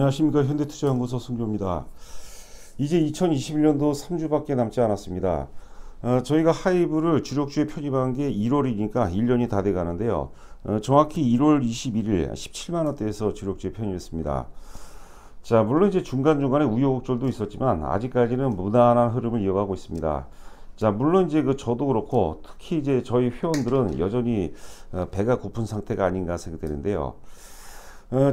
안녕하십니까. 현대투자연구소 송교입니다. 이제 2021년도 3주밖에 남지 않았습니다. 저희가 하이브를 주력주에 편입한 게 1월이니까 1년이 다 돼 가는데요. 정확히 1월 21일 17만원대에서 주력주에 편입했습니다. 자, 물론 이제 중간중간에 우여곡절도 있었지만 아직까지는 무난한 흐름을 이어가고 있습니다. 자, 물론 이제 저도 그렇고 특히 이제 저희 회원들은 여전히 배가 고픈 상태가 아닌가 생각되는데요.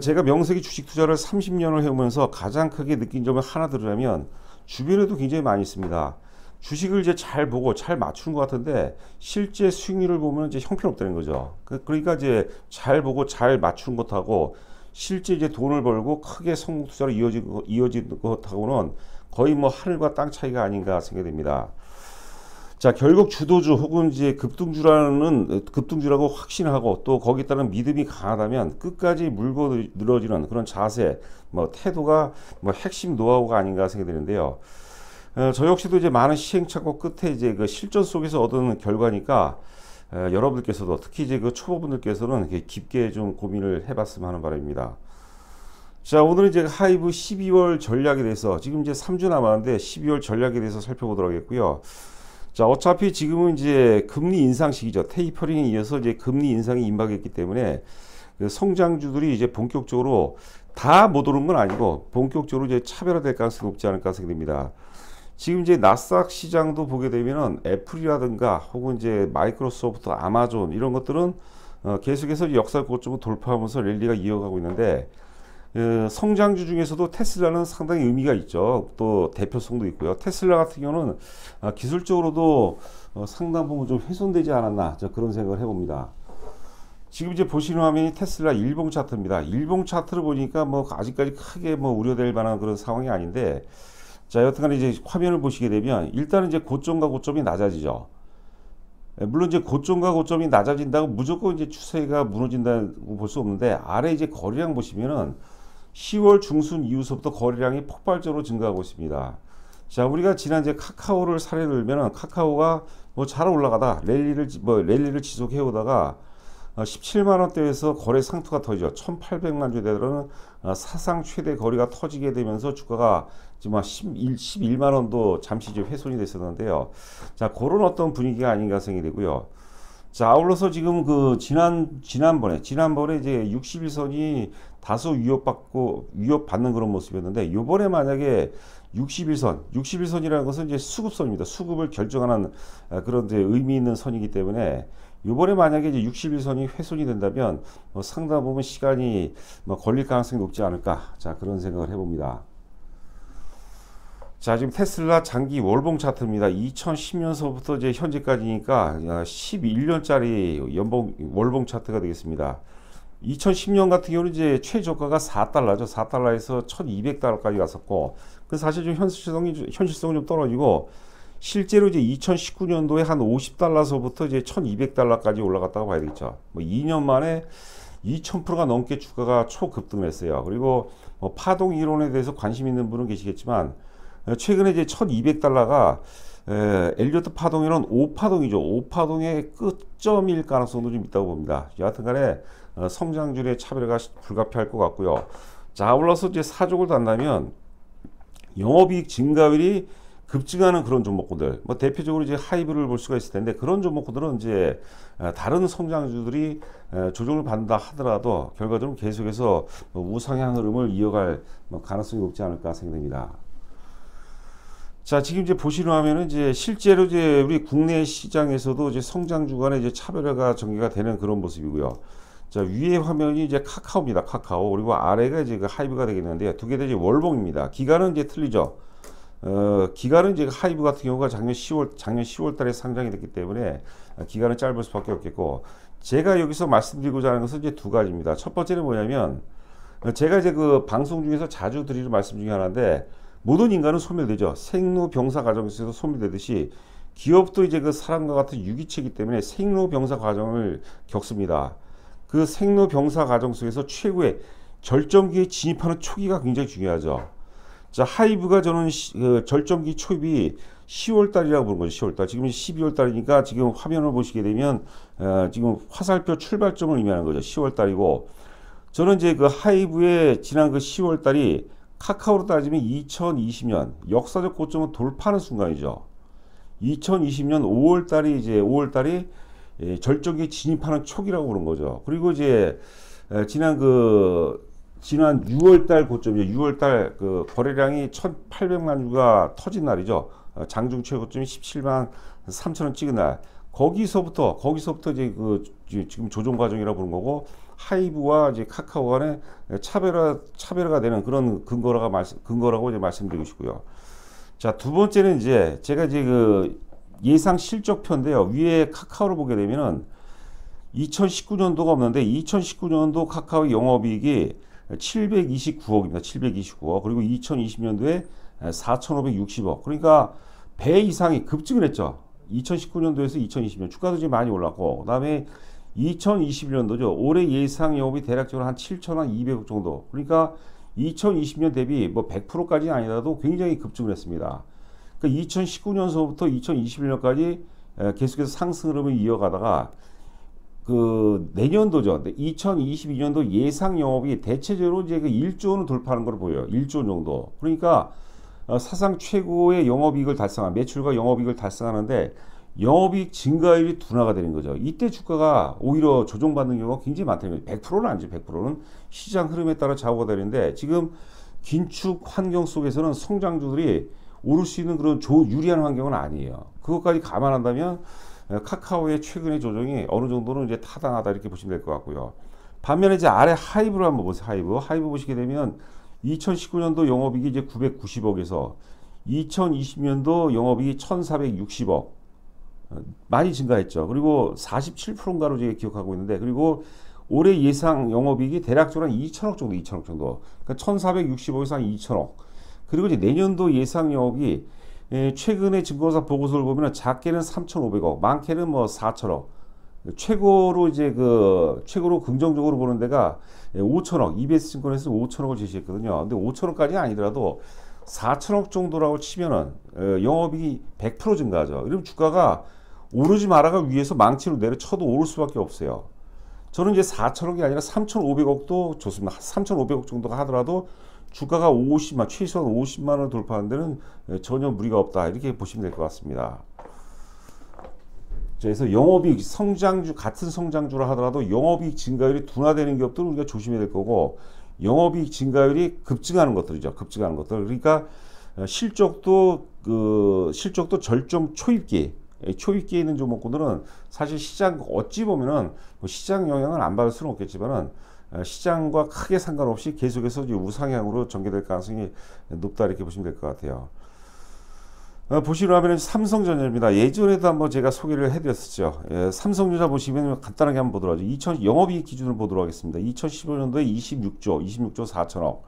제가 명색이 주식 투자를 30년을 해오면서 가장 크게 느낀 점을 하나 들으라면 주변에도 굉장히 많이 있습니다. 주식을 이제 잘 보고 잘 맞추는 것 같은데 실제 수익률을 보면 이제 형편없다는 거죠. 그러니까 이제 잘 보고 잘 맞추는 것하고 실제 이제 돈을 벌고 크게 성공 투자로 이어진 것하고는 거의 뭐 하늘과 땅 차이가 아닌가 생각됩니다. 자, 결국 주도주 혹은 이제 급등주라고 확신하고 또 거기에 따른 믿음이 강하다면 끝까지 물고 늘어지는 그런 자세, 태도가 핵심 노하우가 아닌가 생각되는데요. 저 역시도 이제 많은 시행착오 끝에 이제 그 실전 속에서 얻은 결과니까 여러분들께서도 특히 이제 그 초보분들께서는 깊게 좀 고민을 해봤으면 하는 바람입니다. 자, 오늘은 이제 하이브 12월 전략에 대해서 지금 이제 3주 남았는데 12월 전략에 대해서 살펴보도록 하겠고요. 자, 어차피 지금은 이제 금리 인상 시기죠. 테이퍼링에 이어서 이제 금리 인상이 임박했기 때문에 그 성장주들이 이제 본격적으로 다 못 오른 건 아니고 본격적으로 이제 차별화될 가능성이 높지 않을까 생각됩니다. 지금 이제 나스닥 시장도 보게 되면은 애플이라든가 혹은 이제 마이크로소프트, 아마존 이런 것들은 계속해서 역사 고점을 돌파하면서 랠리가 이어가고 있는데 성장주 중에서도 테슬라는 상당히 의미가 있죠. 또 대표성도 있고요. 테슬라 같은 경우는 기술적으로도 상당 부분 좀 훼손되지 않았나 그런 생각을 해봅니다. 지금 이제 보시는 화면이 테슬라 일봉 차트입니다. 일봉 차트를 보니까 아직까지 크게 우려될 만한 그런 상황이 아닌데, 자, 여튼간에 이제 화면을 보시게 되면 일단은 이제 고점과 고점이 낮아지죠. 물론 이제 고점과 고점이 낮아진다고 무조건 이제 추세가 무너진다고 볼 수 없는데, 아래 이제 거래량 보시면은 10월 중순 이후서부터 거래량이 폭발적으로 증가하고 있습니다. 자, 우리가 지난 이제 카카오를 사례를 들면은 카카오가 잘 올라가다 랠리를 지속해 오다가 17만원대에서 거래 상투가 터지죠. 1800만 주에 달하는 사상 최대 거래가 터지게 되면서 주가가 지금 11만원도 잠시 좀 훼손이 됐었는데요. 자, 그런 어떤 분위기가 아닌가 생각이 되고요. 자, 아울러서 지금 지난번에 이제 61선이 다소 위협받는 그런 모습이었는데, 요번에 만약에 61선이라는 것은 이제 수급선입니다. 수급을 결정하는 그런 이제 의미 있는 선이기 때문에 요번에 만약에 이제 61선이 훼손이 된다면 상당 부분 시간이 걸릴 가능성이 높지 않을까. 자, 그런 생각을 해봅니다. 자, 지금 테슬라 장기 월봉 차트입니다. 2010년서부터 이제 현재까지니까 11년짜리 월봉 차트가 되겠습니다. 2010년 같은 경우는 이제 최저가가 4달러죠. 4달러에서 1200달러까지 갔었고, 그 사실 좀 현실성이 좀 떨어지고, 실제로 이제 2019년도에 한 50달러서부터 이제 1200달러까지 올라갔다고 봐야 되겠죠. 2년 만에 2000%가 넘게 주가가 초급등을 했어요. 그리고 파동 이론에 대해서 관심 있는 분은 계시겠지만, 최근에 이제 1200달러가 엘리어트 파동이론 5파동이죠. 5파동의 끝점일 가능성도 좀 있다고 봅니다. 여하튼간에 성장률의 차별화가 불가피할 것 같고요. 자, 아울러서 이제 사족을 단다면 영업이익 증가율이 급증하는 그런 종목들, 대표적으로 이제 하이브를 볼 수가 있을 텐데, 그런 종목들은 이제 다른 성장주들이 조정을 받는다 하더라도 결과적으로 계속해서 우상향 흐름을 이어갈 가능성이 높지 않을까 생각됩니다. 자, 지금 이제 보시는 화면은 이제 실제로 이제 우리 국내 시장에서도 이제 성장주 간의 이제 차별화가 전개가 되는 그런 모습이고요. 자, 위에 화면이 이제 카카오입니다. 카카오. 그리고 아래가 이제 그 하이브가 되겠는데, 두 개 다 이제 월봉입니다. 기간은 이제 틀리죠. 기간은 이제 하이브 같은 경우가 작년 10월 달에 상장이 됐기 때문에 기간은 짧을 수밖에 없겠고, 제가 여기서 말씀드리고자 하는 것은 이제 두 가지입니다. 첫 번째는 뭐냐면, 제가 이제 그 방송 중에서 자주 드리는 말씀 중에 하나인데, 모든 인간은 소멸되죠. 생로병사 과정에서 소멸되듯이 기업도 이제 그 사람과 같은 유기체이기 때문에 생로병사 과정을 겪습니다. 그 생로병사 과정 속에서 최고의 절정기에 진입하는 초기가 굉장히 중요하죠. 자, 하이브가 저는 그 절정기 초입이 10월 달이라고 보는 거죠. 10월 달. 지금 12월 달이니까 지금 화면을 보시게 되면 지금 화살표 출발점을 의미하는 거죠. 10월 달이고, 저는 이제 그 하이브의 지난 그 10월 달이 카카오로 따지면 2020년 역사적 고점을 돌파하는 순간이죠. 2020년 5월 달이 이제 5월 달이 절정기에 진입하는 초기라고 그런 거죠. 그리고 이제 지난 6월 달 고점이죠. 6월 달 그 거래량이 1,800만 주가 터진 날이죠. 장중 최고점이 17만 3천원 찍은 날. 거기서부터 이제 그 지금 조정 과정이라고 보는 거고, 하이브와 이제 카카오 간의 차별화가 되는 그런 근거라고 이제 말씀드리고 싶고요. 자, 두 번째는 이제 제가 이제 그 예상 실적표인데요. 위에 카카오를 보게 되면은 2019년도가 없는데 2019년도 카카오 영업이익이 729억입니다. 729억. 그리고 2020년도에 4,560억. 그러니까 배 이상이 급증을 했죠. 2019년도에서 2020년 주가도 좀 많이 올랐고, 그다음에 2021년도죠. 올해 예상 영업이 대략적으로 한 7,200억 정도. 그러니까 2020년 대비 뭐 100%까지는 아니라도 굉장히 급증을 했습니다. 그러니까 2019년서부터 2021년까지 계속해서 상승 흐름을 이어가다가 그 내년도죠. 2022년도 예상 영업이 대체적으로 이제 그 1조 원을 돌파하는 걸 보여요. 1조 원 정도. 그러니까 사상 최고의 영업이익을 달성한, 매출과 영업이익을 달성하는데 영업이익 증가율이 둔화가 되는 거죠. 이때 주가가 오히려 조정받는 경우가 굉장히 많다는 거죠. 100%는 아니죠. 100%는 시장 흐름에 따라 좌우가 되는데, 지금 긴축 환경 속에서는 성장주들이 오를 수 있는 그런 유리한 환경은 아니에요. 그것까지 감안한다면 카카오의 최근의 조정이 어느 정도는 이제 타당하다, 이렇게 보시면 될 것 같고요. 반면에 이제 아래 하이브를 한번 보세요. 하이브 보시게 되면 2019년도 영업이익이 이제 990억에서 2020년도 영업이익이 1460억, 많이 증가했죠. 그리고 47%인가로 제가 기억하고 있는데, 그리고 올해 예상 영업이익이 대략적으로 한 2천억 정도. 그러니까 1460억에서 한 2천억. 그리고 이제 내년도 예상 영업이 최근에 증권사 보고서를 보면 작게는 3,500억, 많게는 뭐 4천억. 최고로 긍정적으로 보는 데가 5천억, EBS 증권에서 5천억을 제시했거든요. 근데 5천억까지는 아니더라도 4천억 정도라고 치면은 영업이익이 100% 증가하죠. 그럼 주가가 오르지 말아가 위에서 망치로 내려쳐도 오를 수밖에 없어요. 저는 이제 4천억이 아니라 3,500억도 좋습니다. 3,500억 정도가 하더라도 주가가 50만, 최소한 50만 원을 돌파하는 데는 전혀 무리가 없다, 이렇게 보시면 될 것 같습니다. 그래서 영업이익 같은 성장주라 하더라도 영업이익 증가율이 둔화되는 기업들은 우리가 조심해야 될 거고, 영업이익 증가율이 급증하는 것들이죠. 그러니까 실적도 절정 초입기에 있는 종목군들은 사실 시장, 어찌 보면은 뭐 시장 영향을 안 받을 수는 없겠지만은 시장과 크게 상관없이 계속해서 우상향으로 전개될 가능성이 높다, 이렇게 보시면 될 것 같아요. 보시려 하면 삼성전자입니다. 예전에도 한번 제가 소개를 해드렸었죠. 삼성전자 보시면 간단하게 한번 보도록 하죠. 영업이익 기준으로 보도록 하겠습니다. 2015년도에 26조 4천억.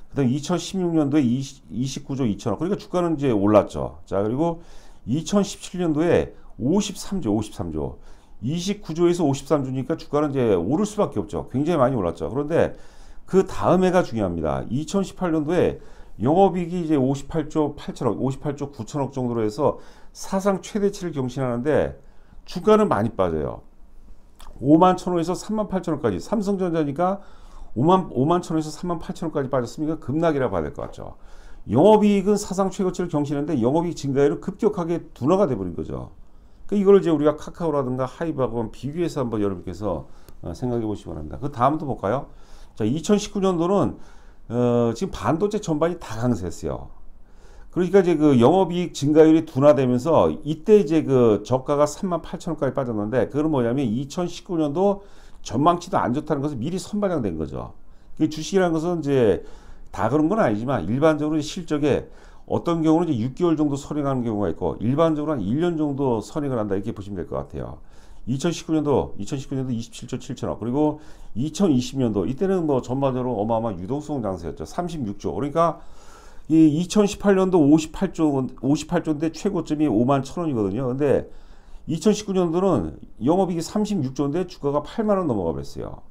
그 다음에 2016년도에 29조 2천억. 그러니까 주가는 이제 올랐죠. 자, 그리고 2017년도에 53조. 29조에서 53조니까 주가는 이제 오를 수밖에 없죠. 굉장히 많이 올랐죠. 그런데 그 다음 해가 중요합니다. 2018년도에 영업이익이 이제 58조 9천억 정도로 해서 사상 최대치를 경신하는데 주가는 많이 빠져요. 5만 1천원에서 3만 8천원까지. 삼성전자니까 5만 1천원에서 3만 8천원까지 빠졌으니까 급락이라 봐야 될 것 같죠. 영업이익은 사상 최고치를 경신했는데 영업이익 증가율은 급격하게 둔화가 돼버린 거죠. 이걸 이제 우리가 카카오라든가 하이브하고 비교해서 한번 여러분께서 생각해 보시기 바랍니다. 그 다음도 볼까요? 자, 2019년도는 지금 반도체 전반이 다 강세했어요. 그러니까 이제 그 영업이익 증가율이 둔화되면서 이때 이제 그 저가가 3만 8천원까지 빠졌는데, 그건 뭐냐면 2019년도 전망치도 안 좋다는 것은 미리 선반영된 거죠. 주식이라는 것은 이제 다 그런 건 아니지만 일반적으로 실적에 어떤 경우는 이제 6개월 정도 선행하는 경우가 있고, 일반적으로 한 1년 정도 선행을 한다, 이렇게 보시면 될 것 같아요. 2019년도 27조 7천억, 그리고 2020년도 이때는 뭐 전반적으로 어마어마한 유동성 장세였죠. 36조. 그러니까 이 2018년도 58조인데 최고점이 5만 1천원이거든요. 근데 2019년도는 영업이익이 36조인데 주가가 8만 원 넘어가 버렸어요.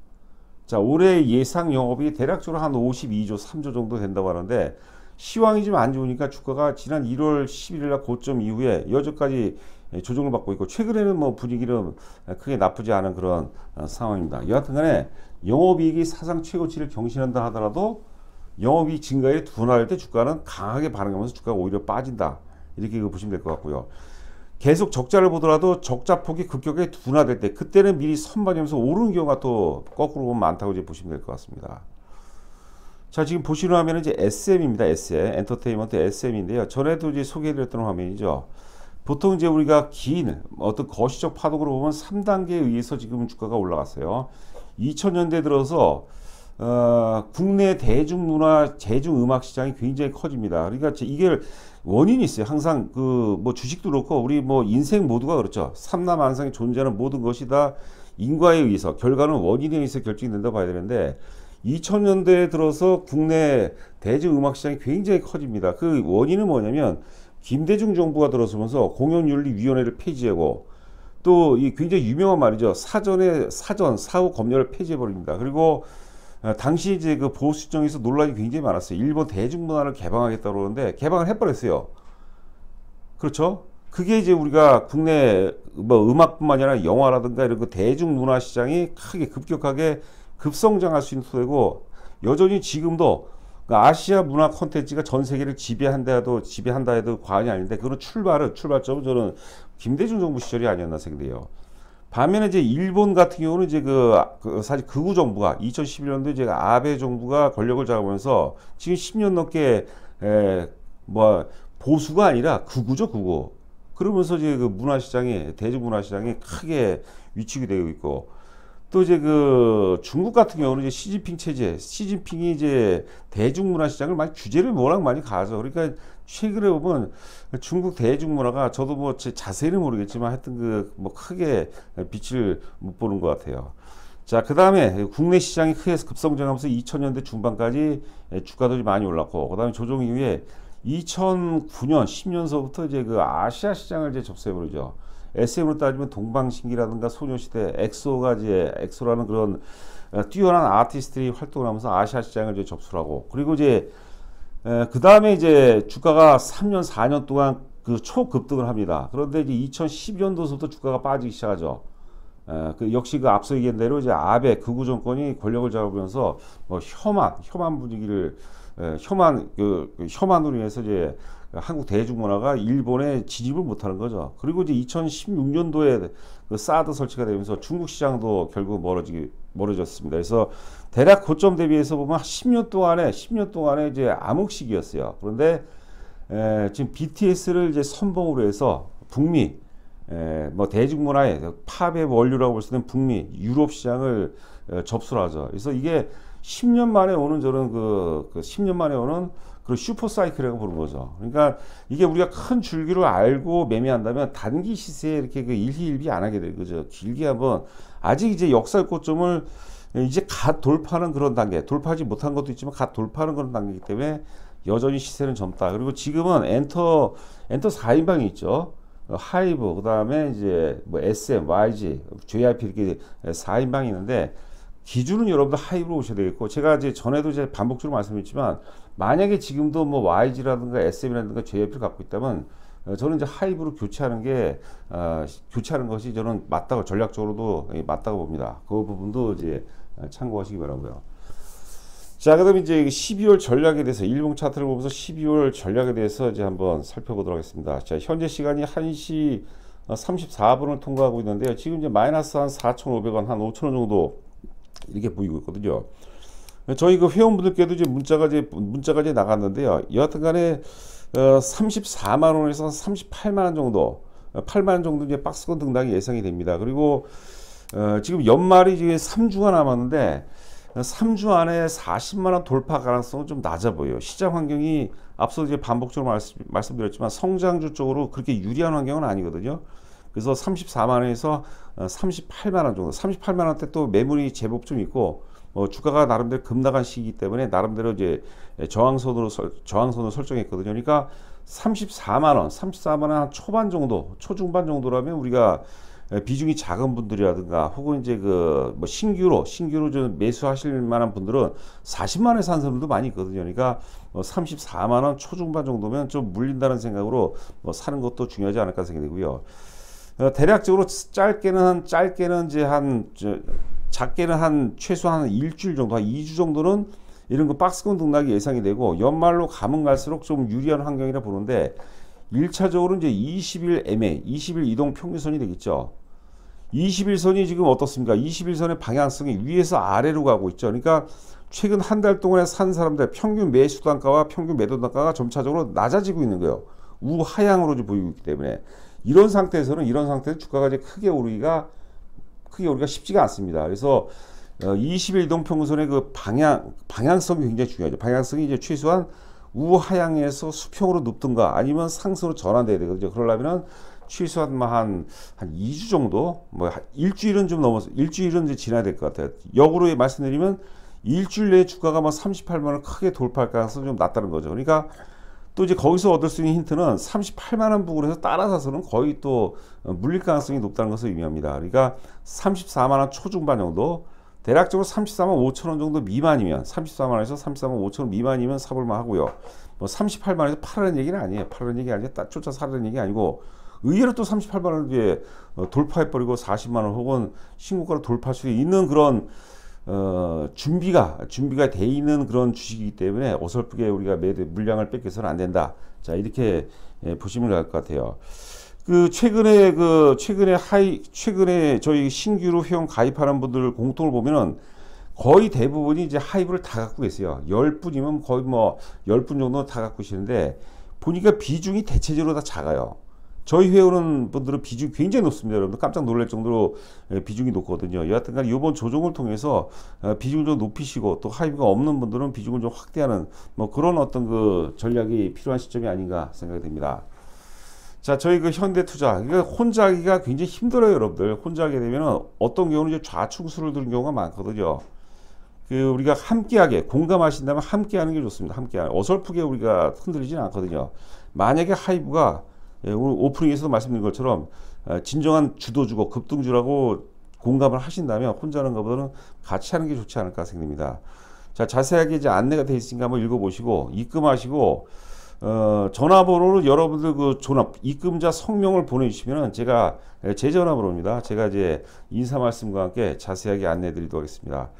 자, 올해 예상 영업이 대략적으로 한 52조 3조 정도 된다고 하는데 시황이 좀 안 좋으니까 주가가 지난 1월 11일 날 고점 이후에 여전까지 조정을 받고 있고, 최근에는 뭐 분위기는 크게 나쁘지 않은 그런 상황입니다. 여하튼간에 영업이익이 사상 최고치를 경신한다 하더라도 영업이익 증가에 둔화할 때 주가는 강하게 반응하면서 주가가 오히려 빠진다, 이렇게 보시면 될 것 같고요. 계속 적자를 보더라도 적자폭이 급격하게 둔화될 때, 그때는 미리 선반영해서 오르는 경우가 또 거꾸로 보면 많다고 이제 보시면 될 것 같습니다. 자, 지금 보시는 화면은 이제 SM입니다. SM, 엔터테인먼트 SM인데요. 전에도 이제 소개해드렸던 화면이죠. 보통 이제 우리가 긴 어떤 거시적 파동으로 보면 3단계에 의해서 지금 주가가 올라갔어요. 2000년대 들어서 국내 대중문화, 대중음악 시장이 굉장히 커집니다. 그러니까 이게 원인이 있어요. 항상 그 뭐 주식도 그렇고 우리 뭐 인생 모두가 그렇죠. 삼라만상에 존재하는 모든 것이 다 인과에 의해서, 결과는 원인에 의해서 결정된다 봐야 되는데, 2000년대에 들어서 국내 대중음악 시장이 굉장히 커집니다. 그 원인은 뭐냐면 김대중 정부가 들어서면서 공연윤리위원회를 폐지하고, 또 이 굉장히 유명한 말이죠. 사후 검열을 폐지해 버립니다. 그리고 당시 이제 그 보수정에서 논란이 굉장히 많았어요. 일본 대중문화를 개방하겠다고 그러는데 개방을 해버렸어요. 그렇죠? 그게 이제 우리가 국내 뭐 음악뿐만 아니라 영화라든가 이런 그 대중문화 시장이 크게 급격하게 급성장할 수 있는 토대고, 여전히 지금도 아시아 문화 콘텐츠가 전 세계를 지배한다 해도 과언이 아닌데, 그거는 출발점은 저는 김대중 정부 시절이 아니었나 생각해요. 반면에 이제 일본 같은 경우는 이제 사실 극우 정부가 2011년도에 이제 아베 정부가 권력을 잡으면서 지금 10년 넘게 뭐 보수가 아니라 극우죠, 극우. 그러면서 이제 그 대중문화 시장이 크게 위축이 되고 있고, 또 이제 그 중국 같은 경우는 이제 시진핑이 이제 대중문화 시장을 많이 규제를 워낙 많이 가죠. 그러니까 최근에 보면 중국 대중문화가, 저도 뭐 자세히는 모르겠지만 하여튼 그 뭐 크게 빛을 못 보는 것 같아요. 자, 그 다음에 국내 시장이 크게 급성장하면서 2000년대 중반까지 주가도 많이 올랐고, 그 다음에 조정 이후에 2009년 10년서부터 이제 그 아시아 시장을 이제 접수해버리죠. SM으로 따지면 동방신기라든가 소녀시대, 엑소라는 그런 뛰어난 아티스트들이 활동을 하면서 아시아 시장을 이제 접수를 하고, 그리고 이제 그 다음에 이제 주가가 3년 4년 동안 그 초급등을 합니다. 그런데 이제 2012년도부터 주가가 빠지기 시작하죠. 역시 그 앞서 얘기한 대로 이제 아베 극우 정권이 권력을 잡으면서 뭐 혐한 분위기를, 혐한으로 인해서 이제 한국 대중문화가 일본에 진입을 못하는 거죠. 그리고 이제 2016년도에 그 사드 설치가 되면서 중국 시장도 결국 멀어졌습니다. 그래서 대략 고점 대비해서 보면 10년 동안에 이제 암흑 시기였어요. 그런데 지금 BTS를 이제 선봉으로 해서 북미, 뭐 대중문화의 팝의 원류라고 볼 수 있는 북미, 유럽 시장을 접수를 하죠. 그래서 이게 10년 만에 오는 저런 그 10년 만에 오는 그 슈퍼 사이클이라고 부르는 거죠. 그러니까 이게 우리가 큰 줄기를 알고 매매한다면 단기 시세에 이렇게 그 일희일비 안 하게 되는 거죠. 길게 한번, 아직 이제 역사의 고점을 이제 갓 돌파하는 그런 단계, 돌파하지 못한 것도 있지만 갓 돌파하는 그런 단계이기 때문에 여전히 시세는 젊다. 그리고 지금은 엔터 4인방이 있죠. 하이브, 그 다음에 이제 뭐 SM, YG, JYP 이렇게 4인방이 있는데, 기준은 여러분들 하이브로 오셔야 되겠고, 제가 이제 전에도 이제 반복적으로 말씀드렸지만, 만약에 지금도 뭐 YG라든가 SM이라든가 JYP를 갖고 있다면, 저는 이제 하이브로 교체하는 것이 저는 맞다고, 전략적으로도 맞다고 봅니다. 그 부분도 이제 참고하시기 바라고요. 자, 그다음에 이제 12월 전략에 대해서, 일봉 차트를 보면서 12월 전략에 대해서 이제 한번 살펴보도록 하겠습니다. 자, 현재 시간이 1시 34분을 통과하고 있는데요. 지금 이제 마이너스 한 4,500원, 한 5,000원 정도 이렇게 보이고 있거든요. 저희 그 회원분들께도 이제 문자가 이제 나갔는데요. 여하튼간에 34만 원에서 38만 원 정도, 8만 원 정도 이제 박스권 등락이 예상이 됩니다. 그리고 지금 연말이 이제 3주가 남았는데, 3주 안에 40만 원 돌파 가능성은 좀 낮아 보여요. 시장 환경이 앞서 이제 반복적으로 말씀드렸지만 성장주 쪽으로 그렇게 유리한 환경은 아니거든요. 그래서 34만 원에서 38만 원 정도, 38만 원대 또 매물이 제법 좀 있고, 주가가 나름대로 급락한 시기이기 때문에 나름대로 이제 저항선을 설정했거든요. 그러니까 34만 원 한 초반 정도, 초중반 정도라면 우리가 비중이 작은 분들이라든가 혹은 이제 그 뭐 신규로 좀 매수하실 만한 분들은 40만 원에 산 사람도 많이 있거든요. 그러니까 34만 원 초중반 정도면 좀 물린다는 생각으로 사는 것도 중요하지 않을까 생각이 되고요. 대략적으로 짧게는 이제 작게는 한 최소한 일주일 정도, 한 2주 정도는 이런 거 박스권 등락이 예상이 되고, 연말로 가면 갈수록 좀 유리한 환경이라 보는데, 1차적으로 이제 20일 MA, 20일 이동 평균선이 되겠죠. 21선이 지금 어떻습니까? 21선의 방향성이 위에서 아래로 가고 있죠. 그러니까 최근 한 달 동안에 산 사람들 평균 매수 단가와 평균 매도 단가가 점차적으로 낮아지고 있는 거예요. 우하향으로 보이고 있기 때문에 이런 상태에서 주가가 이제 크게 오르기가 쉽지가 않습니다. 그래서 20일 이동 평균선의 그 방향성이 굉장히 중요하죠. 방향성이 이제 최소한 우하향에서 수평으로 눕든가 아니면 상승으로 전환돼야 되거든요. 그러려면은 최소한 한 2주 정도, 일주일은 좀 넘어서, 일주일은 이제 지나야 될 것 같아요. 역으로 말씀드리면 일주일 내에 주가가 38만 원 크게 돌파할 가능성이 좀 낮다는 거죠. 그러니까 또 이제 거기서 얻을 수 있는 힌트는 38만 원 부근에서 따라사서는 거의 또 물릴 가능성이 높다는 것을 의미합니다. 그러니까 34만 원 초중반 정도, 대략적으로 34만 5천 원 정도 미만이면, 34만 원에서 34만 5천 원 미만이면 사볼만 하고요. 38만 원에서 팔라는 얘기는 아니에요. 팔라는 얘기 아니에요. 딱 쫓아 사라는 얘기 아니고, 의외로 또 38만 원 뒤에 돌파해버리고 40만 원 혹은 신고가를 돌파할 수 있는 그런 준비가 돼 있는 그런 주식이기 때문에 어설프게 우리가 물량을 뺏겨서는 안 된다. 자, 이렇게 보시면 될 것 같아요. 최근에 저희 신규로 회원 가입하는 분들 공통을 보면은 거의 대부분이 이제 하이브를 다 갖고 계세요. 10분이면 거의 10분 정도 다 갖고 계시는데, 보니까 비중이 대체적으로 다 작아요. 저희 회원은 분들은 비중이 굉장히 높습니다. 여러분들 깜짝 놀랄 정도로 비중이 높거든요. 여하튼간 이번 조정을 통해서 비중을 좀 높이시고, 또 하이브가 없는 분들은 비중을 좀 확대하는 그런 어떤 그 전략이 필요한 시점이 아닌가 생각이 됩니다. 자, 저희 그 현대투자, 혼자 하기가 굉장히 힘들어요, 여러분들. 혼자 하게 되면 어떤 경우는 이제 좌충수를 두는 경우가 많거든요. 우리가 함께하게, 공감하신다면 함께하는 게 좋습니다. 어설프게 우리가 흔들리지는 않거든요. 만약에 하이브가 오늘 오프닝에서도 말씀드린 것처럼 진정한 주도주고 급등주라고 공감을 하신다면 혼자 하는 것보다는 같이 하는 게 좋지 않을까 생각됩니다. 자, 자세하게 이제 안내가 되어 있으니까 한번 읽어보시고, 입금하시고, 전화번호로 여러분들 입금자 성명을 보내주시면 제가, 제 전화번호입니다. 제가 이제 인사 말씀과 함께 자세하게 안내해 드리도록 하겠습니다.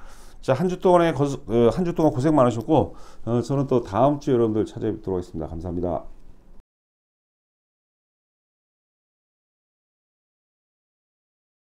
자, 한 주 동안 고생 많으셨고, 저는 또 다음 주에 여러분들 찾아뵙도록 하겠습니다. 감사합니다.